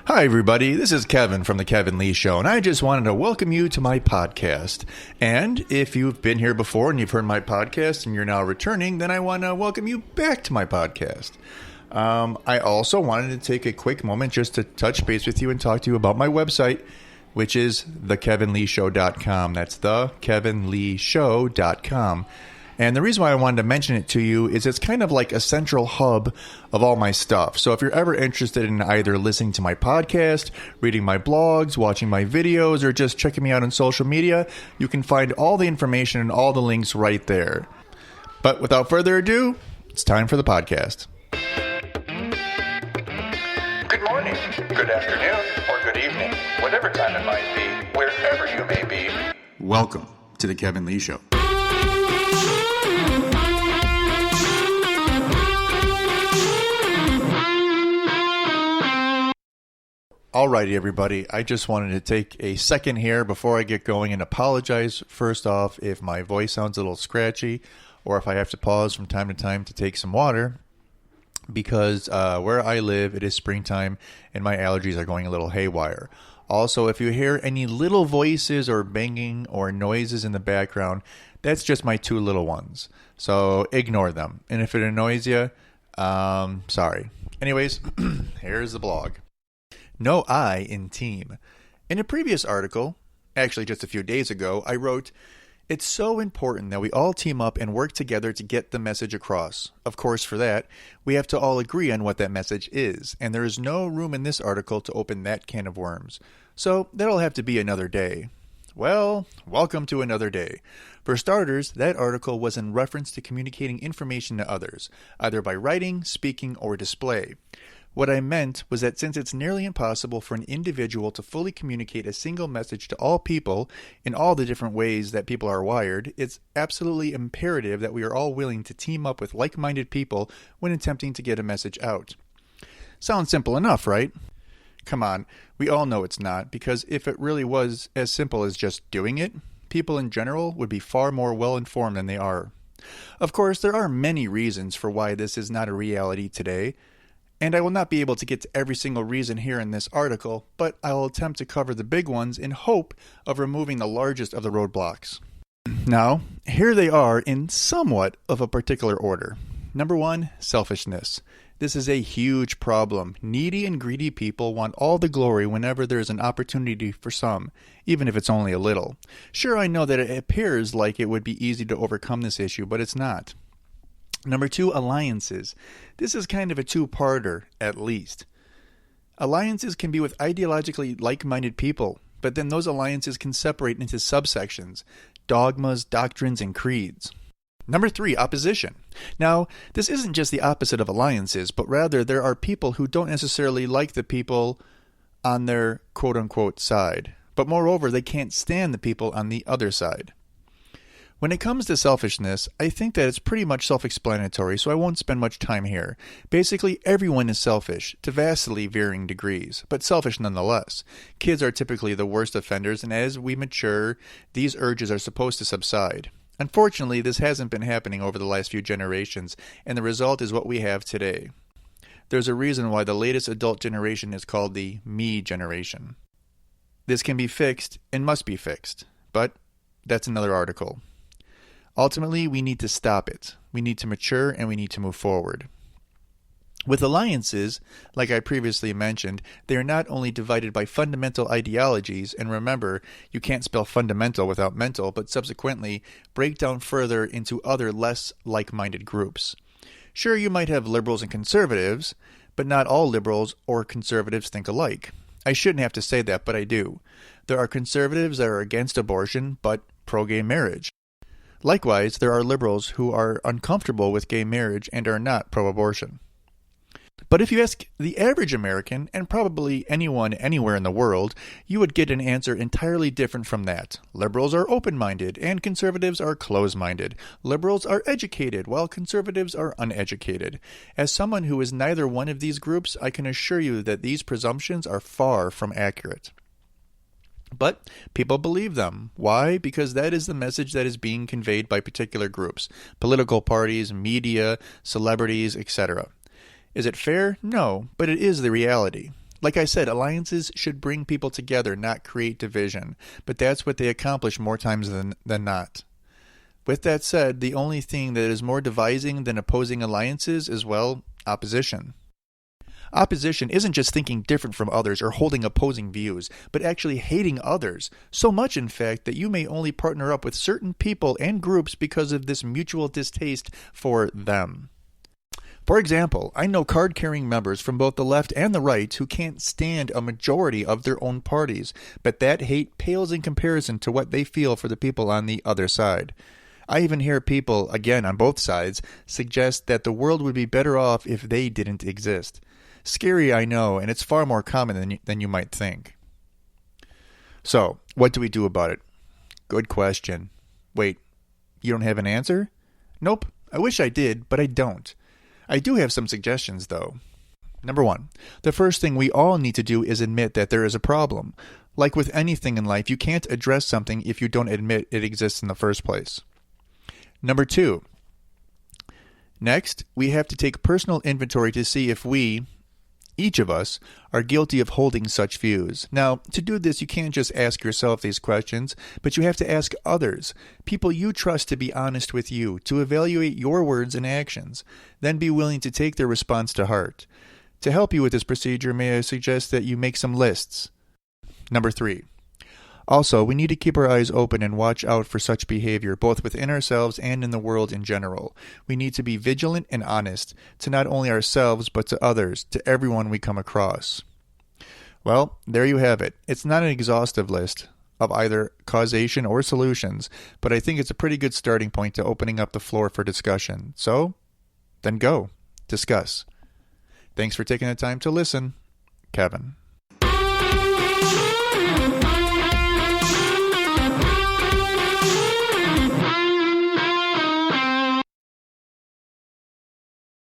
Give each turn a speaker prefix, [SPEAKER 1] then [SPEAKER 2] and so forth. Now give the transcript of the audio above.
[SPEAKER 1] Hi, everybody. This is Kevin from The Kevin Lee Show, and I just wanted to welcome you to my podcast. And if you've been here before and you've heard my podcast and you're now returning, then I want to welcome you back to my podcast. I also wanted to take a quick moment just to touch base with you and talk to you about my website, which is thekevinleeshow.com. That's thekevinleeshow.com. And the reason why I wanted to mention it to you is it's kind of like a central hub of all my stuff. So if you're ever interested in either listening to my podcast, reading my blogs, watching my videos, or just checking me out on social media, you can find all the information and all the links right there. But without further ado, it's time for the podcast. Good morning, good afternoon, or good evening, whatever time it might be, wherever you may be. Welcome to The Kevin Lee Show. Alrighty, everybody. I just wanted to take a second here before I get going and apologize first off if my voice sounds a little scratchy or if I have to pause from time to time to take some water because where I live, it is springtime and my allergies are going a little haywire. Also, if you hear any little voices or banging or noises in the background, that's just my two little ones. So ignore them. And if it annoys you, sorry. Anyways, here's the blog. No I in team. In a previous article, actually just a few days ago, I wrote, "It's so important that we all team up and work together to get the message across. Of course, for that, we have to all agree on what that message is, and there is no room in this article to open that can of worms. So that'll have to be another day." Well, welcome to another day. For starters, that article was in reference to communicating information to others, either by writing, speaking, or display. What I meant was that since it's nearly impossible for an individual to fully communicate a single message to all people in all the different ways that people are wired, it's absolutely imperative that we are all willing to team up with like-minded people when attempting to get a message out. Sounds simple enough, right? Come on, we all know it's not, because if it really was as simple as just doing it, people in general would be far more well-informed than they are. Of course, there are many reasons for why this is not a reality today, and I will not be able to get to every single reason here in this article, but I will attempt to cover the big ones in hope of removing the largest of the roadblocks. Now, here they are in somewhat of a particular order. Number 1, selfishness. This is a huge problem. Needy and greedy people want all the glory whenever there is an opportunity for some, even if it's only a little. Sure, I know that it appears like it would be easy to overcome this issue, but it's not. Number 2, alliances. This is kind of a two-parter, at least. Alliances can be with ideologically like-minded people, but then those alliances can separate into subsections, dogmas, doctrines, and creeds. Number 3, opposition. Now, this isn't just the opposite of alliances, but rather there are people who don't necessarily like the people on their quote-unquote side, but moreover, they can't stand the people on the other side. When it comes to selfishness, I think that it's pretty much self-explanatory, so I won't spend much time here. Basically, everyone is selfish, to vastly varying degrees, but selfish nonetheless. Kids are typically the worst offenders, and as we mature, these urges are supposed to subside. Unfortunately, this hasn't been happening over the last few generations, and the result is what we have today. There's a reason why the latest adult generation is called the me generation. This can be fixed and must be fixed, but that's another article. Ultimately, we need to stop it. We need to mature and we need to move forward. With alliances, like I previously mentioned, they are not only divided by fundamental ideologies, and remember, you can't spell fundamental without mental, but subsequently break down further into other less like-minded groups. Sure, you might have liberals and conservatives, but not all liberals or conservatives think alike. I shouldn't have to say that, but I do. There are conservatives that are against abortion, but pro-gay marriage. Likewise, there are liberals who are uncomfortable with gay marriage and are not pro-abortion. But if you ask the average American, and probably anyone anywhere in the world, you would get an answer entirely different from that. Liberals are open-minded, and conservatives are closed-minded. Liberals are educated, while conservatives are uneducated. As someone who is neither one of these groups, I can assure you that these presumptions are far from accurate. But people believe them. Why? Because that is the message that is being conveyed by particular groups, political parties, media, celebrities, etc. Is it fair? No, but it is the reality. Like I said, alliances should bring people together, not create division. But that's what they accomplish more times than not. With that said, the only thing that is more devising than opposing alliances is, well, opposition. Opposition isn't just thinking different from others or holding opposing views, but actually hating others. So much, in fact, that you may only partner up with certain people and groups because of this mutual distaste for them. For example, I know card-carrying members from both the left and the right who can't stand a majority of their own parties, but that hate pales in comparison to what they feel for the people on the other side. I even hear people, again on both sides, suggest that the world would be better off if they didn't exist. Scary, I know, and it's far more common than you might think. So, what do we do about it? Good question. Wait, you don't have an answer? Nope, I wish I did, but I don't. I do have some suggestions, though. Number 1, the first thing we all need to do is admit that there is a problem. Like with anything in life, you can't address something if you don't admit it exists in the first place. Number 2, next, we have to take personal inventory to see if we, each of us, are guilty of holding such views. Now, to do this, you can't just ask yourself these questions, but you have to ask others, people you trust to be honest with you, to evaluate your words and actions, then be willing to take their response to heart. To help you with this procedure, may I suggest that you make some lists. Number 3. Also, we need to keep our eyes open and watch out for such behavior, both within ourselves and in the world in general. We need to be vigilant and honest, to not only ourselves, but to others, to everyone we come across. Well, there you have it. It's not an exhaustive list of either causation or solutions, but I think it's a pretty good starting point to opening up the floor for discussion. So, then go. Discuss. Thanks for taking the time to listen. Kevin.